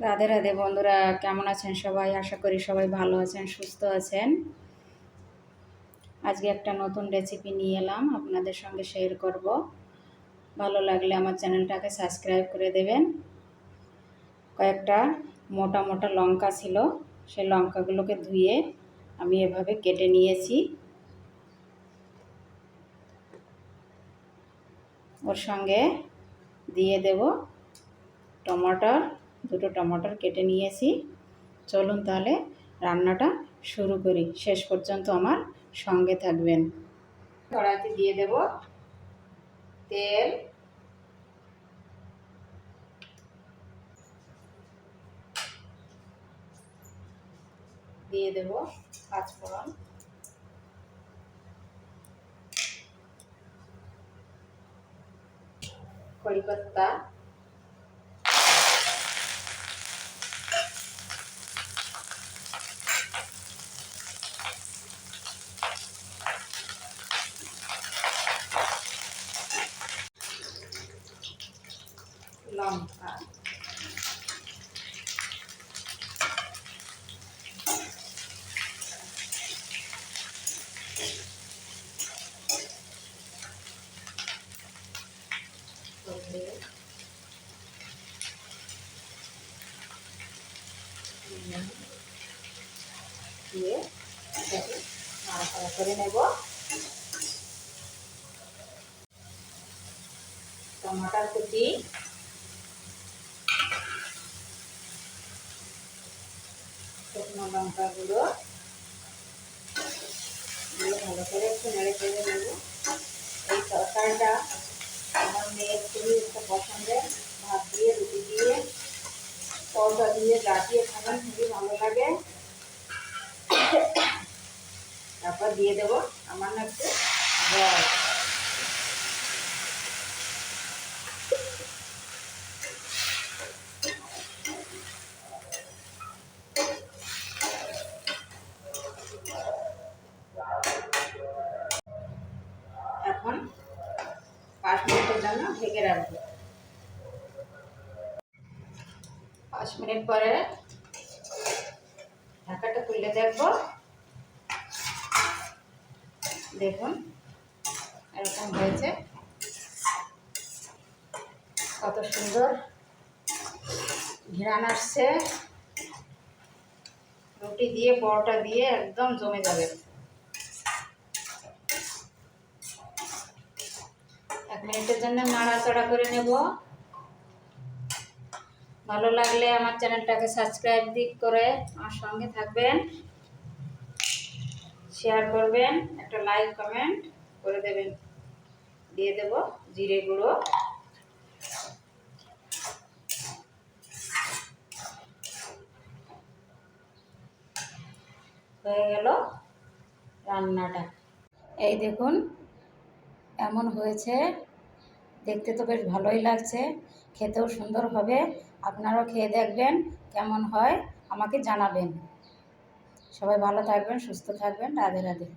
রাধে রাধে বন্ধুরা, কেমন আছেন সবাই? আশা করি সবাই ভালো আছেন, সুস্থ আছেন। আজকে একটা নতুন রেসিপি নিয়ে এলাম, আপনাদের সঙ্গে শেয়ার করব। ভালো লাগলে আমার চ্যানেলটাকে সাবস্ক্রাইব করে দেবেন। কয়েকটা মোটা মোটা লঙ্কা ছিল, সেই লঙ্কাগুলোকে ধুয়ে আমি এভাবে কেটে নিয়েছি। ওর সঙ্গে দিয়ে দেব টমাটোর, দুটো টমাটোর কেটে নিয়েছি। চলুন তাহলে রান্নাটা শুরু করি, শেষ পর্যন্ত আমার সঙ্গে থাকবেন। কড়াইতে দিয়ে দেব তেল, দিয়ে দেব পাঁচফোড়ন, কড়ি পাতা, লঙ্কা, দিয়ে নাড়াচাড়া করে নেব। টমাটার কুচি, শুকনো লঙ্কাগুলো দিয়ে ভালো করে একটু নেড়ে চেড়ে নেব। এই তরকারিটা আমার মেয়ের খুবই একটা পছন্দের, ভাত দিয়ে, রুটি দিয়ে, পরোটা দিয়ে গাটিয়ে খাবেন, খুবই ভালো লাগে। তারপর দিয়ে দেব সামান্য একটু জল। এখন 5 মিনিটের জন্য ঢেকে রাখবো। 5 মিনিট পরে ঢাকাটা খুলে দেখব। দেখুন এরকম হয়েছে, কত সুন্দর ঘ্রাণ আসছে। রুটি দিয়ে, পরোটা দিয়ে একদম জমে যাবে। 1 মিনিটের জন্য নাড়াচাড়া করে নেব। ভালো লাগলে আমার চ্যানেলটাকে সাবস্ক্রাইব করে আমার সঙ্গে থাকবেন, শেয়ার করবেন, একটা লাইক কমেন্ট করে দেবেন। দিয়ে দেব জিরে গুঁড়ো, হয়ে গেল রান্নাটা। এই দেখুন এমন হয়েছে, দেখতে তো বেশ ভালোই লাগছে, খেতেও সুন্দর হবে। আপনারাও খেয়ে দেখবেন, কেমন হয় আমাকে জানাবেন। সবাই ভালো থাকবেন, সুস্থ থাকবেন। রাধে রাধে।